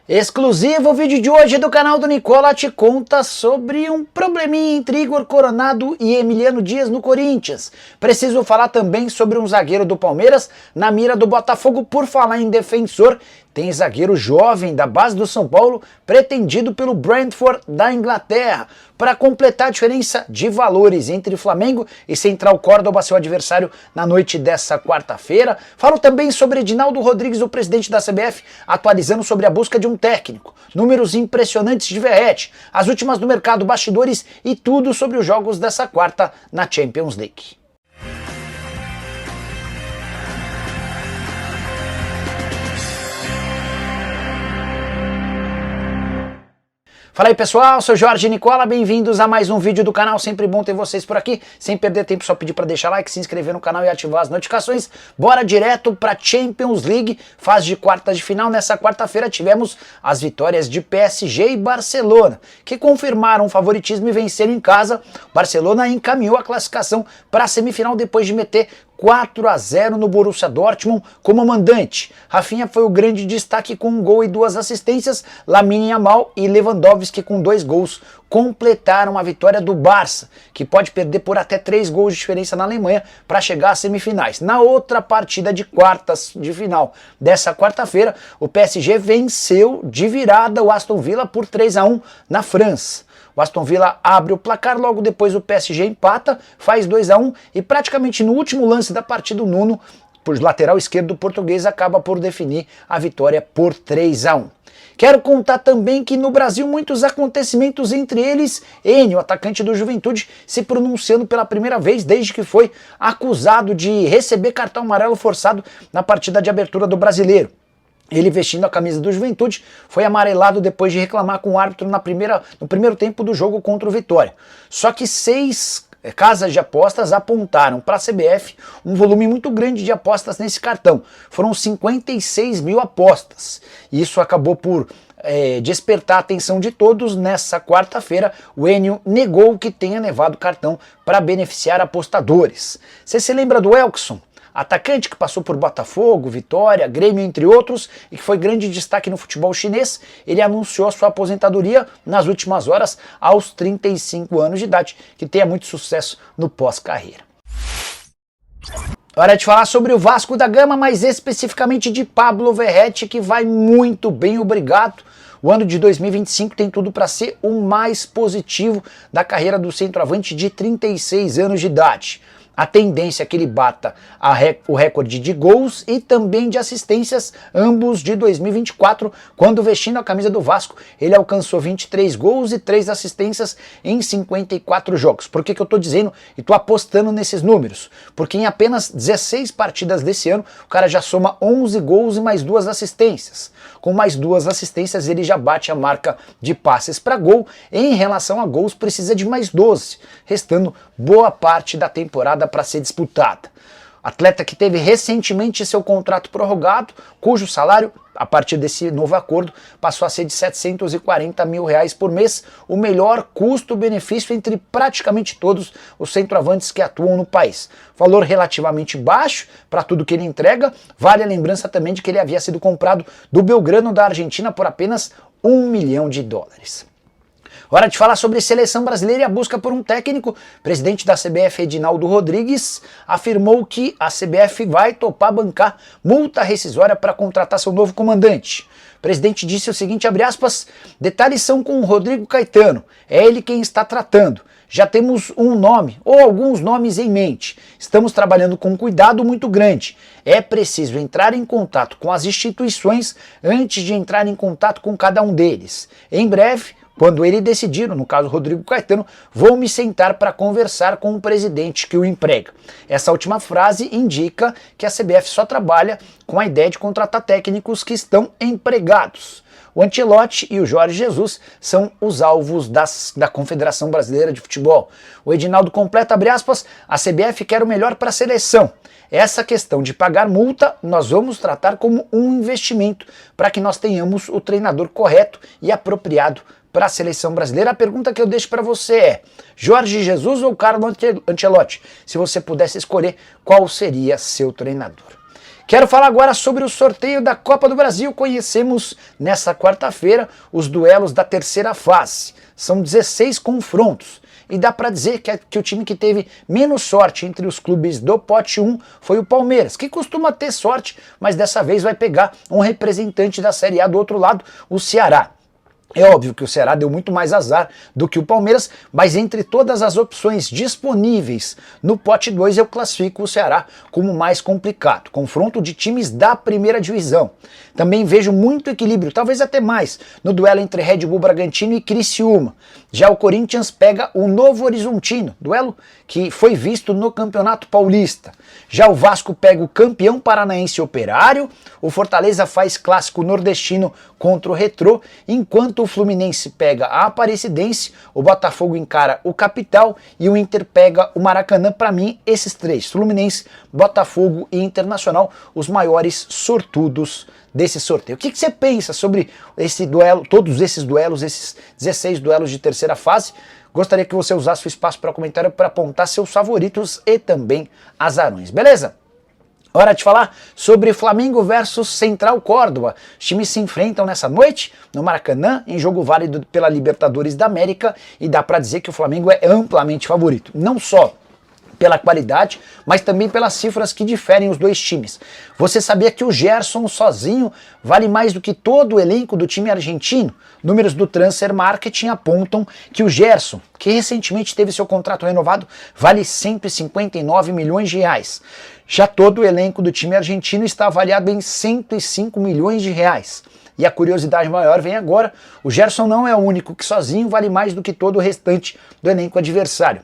Exclusivo, o vídeo de hoje do canal do Nicola te conta sobre um probleminha entre Igor Coronado e Emiliano Dias no Corinthians. Preciso falar também sobre um zagueiro do Palmeiras na mira do Botafogo. Por falar em defensor, tem zagueiro jovem da base do São Paulo pretendido pelo Brentford da Inglaterra. Para completar a diferença de valores entre Flamengo e Central Córdoba, seu adversário, na noite dessa quarta-feira. Falo também sobre Edinaldo Rodrigues, o presidente da CBF, atualizando sobre a busca de um técnico. Números impressionantes de Verratti, as últimas do mercado, bastidores e tudo sobre os jogos dessa quarta na Champions League. Fala aí pessoal, sou Jorge Nicola, bem-vindos a mais um vídeo do canal, sempre bom ter vocês por aqui. Sem perder tempo, só pedir para deixar like, se inscrever no canal e ativar as notificações. Bora direto para Champions League, fase de quartas de final. Nessa quarta-feira tivemos as vitórias de PSG e Barcelona, que confirmaram o favoritismo e venceram em casa. Barcelona encaminhou a classificação para a semifinal depois de meter 4-0 no Borussia Dortmund como mandante. Rafinha foi o grande destaque com um gol e 2 assistências. Lamine Yamal e Lewandowski com 2 gols completaram a vitória do Barça, que pode perder por até 3 gols de diferença na Alemanha para chegar às semifinais. Na outra partida de quartas de final dessa quarta-feira, o PSG venceu de virada o Aston Villa por 3-1 na França. O Aston Villa abre o placar, logo depois o PSG empata, faz 2-1 e praticamente no último lance da partida o Nuno, por lateral esquerdo do português, acaba por definir a vitória por 3-1. Quero contar também que no Brasil muitos acontecimentos, entre eles Enio, atacante do Juventude, se pronunciando pela primeira vez desde que foi acusado de receber cartão amarelo forçado na partida de abertura do Brasileiro. Ele, vestindo a camisa do Juventude, foi amarelado depois de reclamar com o árbitro no primeiro tempo do jogo contra o Vitória. Só que 6 casas de apostas apontaram para a CBF um volume muito grande de apostas nesse cartão. Foram 56 mil apostas. Isso acabou por despertar a atenção de todos. Nessa quarta-feira, o Enio negou que tenha levado cartão para beneficiar apostadores. Você se lembra do Elkson? Atacante que passou por Botafogo, Vitória, Grêmio, entre outros, e que foi grande destaque no futebol chinês. Ele anunciou sua aposentadoria nas últimas horas, aos 35 anos de idade, que tenha muito sucesso no pós-carreira. Hora de falar sobre o Vasco da Gama, mais especificamente de Pablo Verratti, que vai muito bem, obrigado. O ano de 2025 tem tudo para ser o mais positivo da carreira do centroavante de 36 anos de idade. A tendência é que ele bata o recorde de gols e também de assistências, ambos de 2024, quando vestindo a camisa do Vasco, ele alcançou 23 gols e 3 assistências em 54 jogos. Por que eu estou dizendo e estou apostando nesses números? Porque em apenas 16 partidas desse ano, o cara já soma 11 gols e mais 2 assistências. Com mais 2 assistências, ele já bate a marca de passes para gol. Em relação a gols, precisa de mais 12, restando boa parte da temporada para ser disputada. Atleta que teve recentemente seu contrato prorrogado, cujo salário, a partir desse novo acordo, passou a ser de R$740 mil por mês, o melhor custo-benefício entre praticamente todos os centroavantes que atuam no país. Valor relativamente baixo para tudo que ele entrega. Vale a lembrança também de que ele havia sido comprado do Belgrano da Argentina por apenas $1 milhão. Hora de falar sobre seleção brasileira e a busca por um técnico. O presidente da CBF, Edinaldo Rodrigues, afirmou que a CBF vai topar bancar multa rescisória para contratar seu novo comandante. O presidente disse o seguinte, abre aspas, detalhes são com o Rodrigo Caetano, é ele quem está tratando. Já temos um nome, ou alguns nomes em mente. Estamos trabalhando com cuidado muito grande. É preciso entrar em contato com as instituições antes de entrar em contato com cada um deles. Em breve, quando ele decidir, no caso Rodrigo Caetano, vou me sentar para conversar com o presidente que o emprega. Essa última frase indica que a CBF só trabalha com a ideia de contratar técnicos que estão empregados. O Ancelotti e o Jorge Jesus são os alvos da Confederação Brasileira de Futebol. O Edinaldo completa, abre aspas, a CBF quer o melhor para a seleção. Essa questão de pagar multa nós vamos tratar como um investimento para que nós tenhamos o treinador correto e apropriado para a seleção brasileira. A pergunta que eu deixo para você é, Jorge Jesus ou Carlo Ancelotti? Se você pudesse escolher, qual seria seu treinador? Quero falar agora sobre o sorteio da Copa do Brasil. Conhecemos nessa quarta-feira os duelos da terceira fase. São 16 confrontos. E dá para dizer que o time que teve menos sorte entre os clubes do pote 1 foi o Palmeiras, que costuma ter sorte, mas dessa vez vai pegar um representante da Série A do outro lado, o Ceará. É óbvio que o Ceará deu muito mais azar do que o Palmeiras, mas entre todas as opções disponíveis no pote 2 eu classifico o Ceará como mais complicado. Confronto de times da primeira divisão. Também vejo muito equilíbrio, talvez até mais, no duelo entre Red Bull Bragantino e Criciúma. Já o Corinthians pega o Novo Horizontino, duelo que foi visto no Campeonato Paulista. Já o Vasco pega o campeão paranaense Operário, o Fortaleza faz clássico nordestino contra o Retrô, enquanto o Fluminense pega a Aparecidense, o Botafogo encara o Capital e o Inter pega o Maracanã. Para mim, esses três, Fluminense, Botafogo e Internacional, os maiores sortudos desse sorteio. O que você pensa sobre esse duelo, todos esses duelos, esses 16 duelos de terceira fase? Gostaria que você usasse o espaço para comentário para apontar seus favoritos e também azarões, beleza? Hora de falar sobre Flamengo versus Central Córdoba. Os times se enfrentam nessa noite no Maracanã, em jogo válido pela Libertadores da América, e dá para dizer que o Flamengo é amplamente favorito. Não só pela qualidade, mas também pelas cifras que diferem os dois times. Você sabia que o Gerson sozinho vale mais do que todo o elenco do time argentino? Números do Transfer Marketing apontam que o Gerson, que recentemente teve seu contrato renovado, vale 159 milhões de reais. Já todo o elenco do time argentino está avaliado em 105 milhões de reais. E a curiosidade maior vem agora: o Gerson não é o único que sozinho vale mais do que todo o restante do elenco adversário.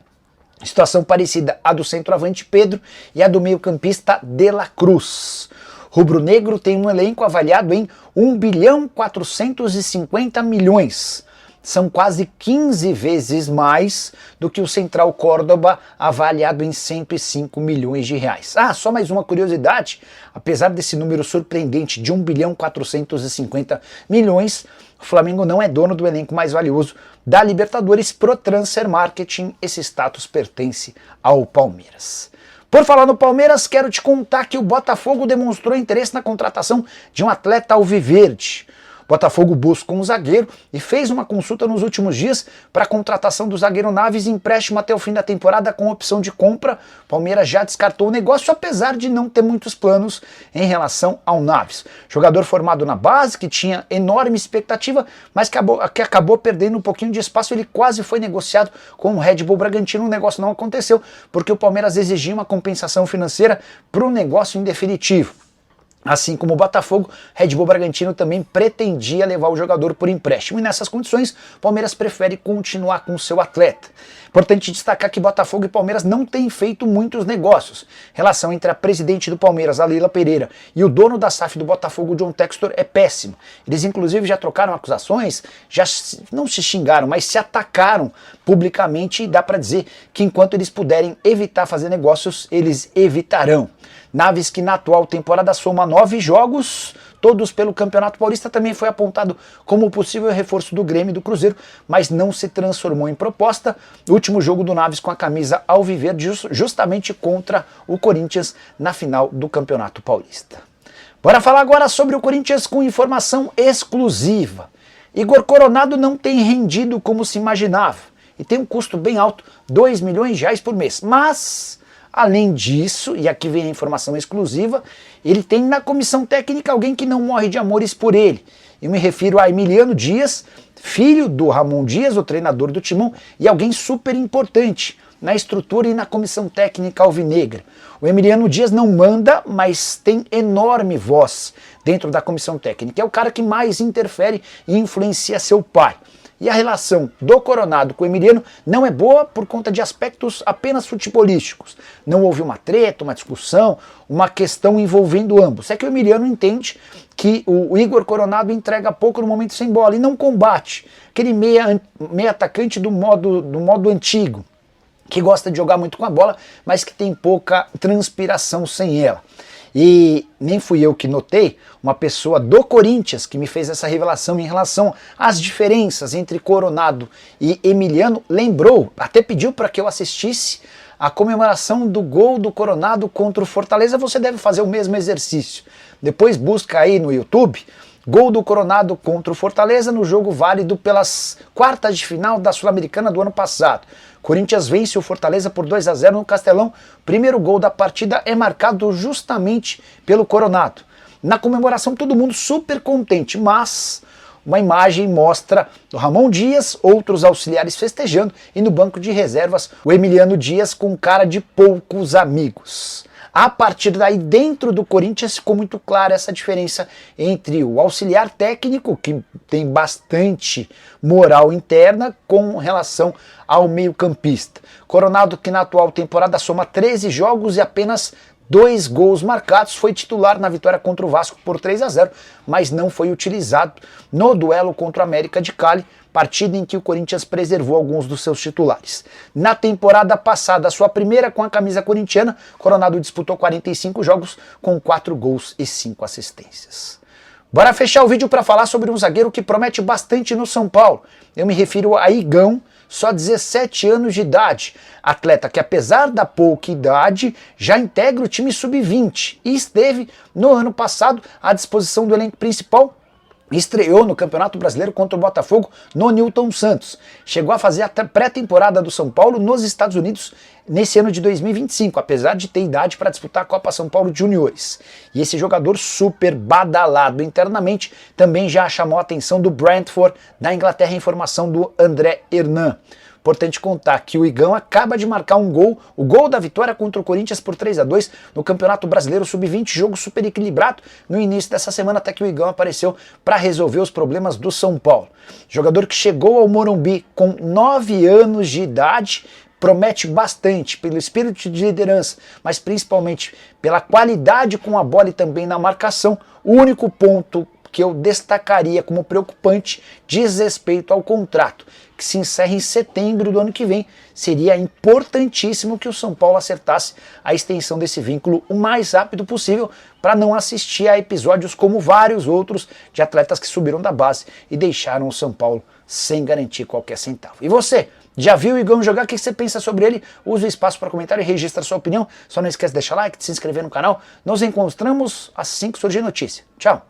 Situação parecida à do centroavante Pedro e a do meio-campista De La Cruz. Rubro-negro tem um elenco avaliado em 1 bilhão 450 milhões. São quase 15 vezes mais do que o Central Córdoba, avaliado em 105 milhões de reais. Ah, só mais uma curiosidade: apesar desse número surpreendente de 1 bilhão 450 milhões, o Flamengo não é dono do elenco mais valioso da Libertadores. Pro Transfer Marketing, esse status pertence ao Palmeiras. Por falar no Palmeiras, quero te contar que o Botafogo demonstrou interesse na contratação de um atleta alviverde. Botafogo busca um zagueiro e fez uma consulta nos últimos dias para a contratação do zagueiro Naves, empréstimo até o fim da temporada com opção de compra. Palmeiras já descartou o negócio, apesar de não ter muitos planos em relação ao Naves. Jogador formado na base, que tinha enorme expectativa, mas que acabou perdendo um pouquinho de espaço. Ele quase foi negociado com o Red Bull Bragantino, o negócio não aconteceu, porque o Palmeiras exigia uma compensação financeira para o negócio em definitivo. Assim como o Botafogo, Red Bull Bragantino também pretendia levar o jogador por empréstimo. E nessas condições, o Palmeiras prefere continuar com o seu atleta. Importante destacar que Botafogo e Palmeiras não têm feito muitos negócios. Relação entre a presidente do Palmeiras, a Leila Pereira, e o dono da SAF do Botafogo, John Textor, é péssimo. Eles inclusive já trocaram acusações, já não se xingaram, mas se atacaram publicamente, e dá para dizer que enquanto eles puderem evitar fazer negócios, eles evitarão. Naves, que na atual temporada soma 9 jogos, todos pelo Campeonato Paulista, também foi apontado como possível reforço do Grêmio e do Cruzeiro, mas não se transformou em proposta. O último jogo do Naves com a camisa alviverde, justamente contra o Corinthians na final do Campeonato Paulista. Bora falar agora sobre o Corinthians com informação exclusiva. Igor Coronado não tem rendido como se imaginava e tem um custo bem alto, 2 milhões de reais por mês, mas além disso, e aqui vem a informação exclusiva, ele tem na comissão técnica alguém que não morre de amores por ele. Eu me refiro a Emiliano Dias, filho do Ramon Dias, o treinador do Timão, e alguém super importante na estrutura e na comissão técnica alvinegra. O Emiliano Dias não manda, mas tem enorme voz dentro da comissão técnica. É o cara que mais interfere e influencia seu pai. E a relação do Coronado com o Emiliano não é boa por conta de aspectos apenas futebolísticos. Não houve uma treta, uma discussão, uma questão envolvendo ambos. É que o Emiliano entende que o Igor Coronado entrega pouco no momento sem bola e não combate. Aquele meia atacante do modo antigo, que gosta de jogar muito com a bola, mas que tem pouca transpiração sem ela. E nem fui eu que notei, uma pessoa do Corinthians que me fez essa revelação em relação às diferenças entre Coronado e Emiliano, lembrou, até pediu para que eu assistisse a comemoração do gol do Coronado contra o Fortaleza, você deve fazer o mesmo exercício. Depois busca aí no YouTube, gol do Coronado contra o Fortaleza no jogo válido pelas quartas de final da Sul-Americana do ano passado. Corinthians vence o Fortaleza por 2-0 no Castelão. Primeiro gol da partida é marcado justamente pelo Coronado. Na comemoração todo mundo super contente, mas uma imagem mostra o Ramon Dias, outros auxiliares festejando e no banco de reservas o Emiliano Dias com cara de poucos amigos. A partir daí, dentro do Corinthians, ficou muito clara essa diferença entre o auxiliar técnico, que tem bastante moral interna, com relação ao meio-campista. Coronado, que na atual temporada soma 13 jogos e apenas 2 gols marcados, foi titular na vitória contra o Vasco por 3-0, mas não foi utilizado no duelo contra o América de Cali, partida em que o Corinthians preservou alguns dos seus titulares. Na temporada passada, sua primeira com a camisa corintiana, Coronado disputou 45 jogos com 4 gols e 5 assistências. Bora fechar o vídeo para falar sobre um zagueiro que promete bastante no São Paulo. Eu me refiro a Igão, só 17 anos de idade, atleta que apesar da pouca idade já integra o time sub-20 e esteve no ano passado à disposição do elenco principal. Estreou no Campeonato Brasileiro contra o Botafogo no Newton Santos. Chegou a fazer a pré-temporada do São Paulo nos Estados Unidos nesse ano de 2025, apesar de ter idade para disputar a Copa São Paulo de Juniores. E esse jogador super badalado internamente também já chamou a atenção do Brentford da Inglaterra em formação do André Hernan. Importante contar que o Igão acaba de marcar um gol, o gol da vitória contra o Corinthians por 3-2 no Campeonato Brasileiro Sub-20, jogo super equilibrado no início dessa semana, até que o Igão apareceu para resolver os problemas do São Paulo. Jogador que chegou ao Morumbi com 9 anos de idade, promete bastante pelo espírito de liderança, mas principalmente pela qualidade com a bola e também na marcação. O único ponto que eu destacaria como preocupante diz respeito ao contrato, que se encerra em setembro do ano que vem. Seria importantíssimo que o São Paulo acertasse a extensão desse vínculo o mais rápido possível para não assistir a episódios como vários outros de atletas que subiram da base e deixaram o São Paulo sem garantir qualquer centavo. E você? Já viu o Igão jogar? O que você pensa sobre ele? Use o espaço para comentário e registra sua opinião. Só não esquece de deixar like, de se inscrever no canal. Nos encontramos assim que surgir notícia. Tchau!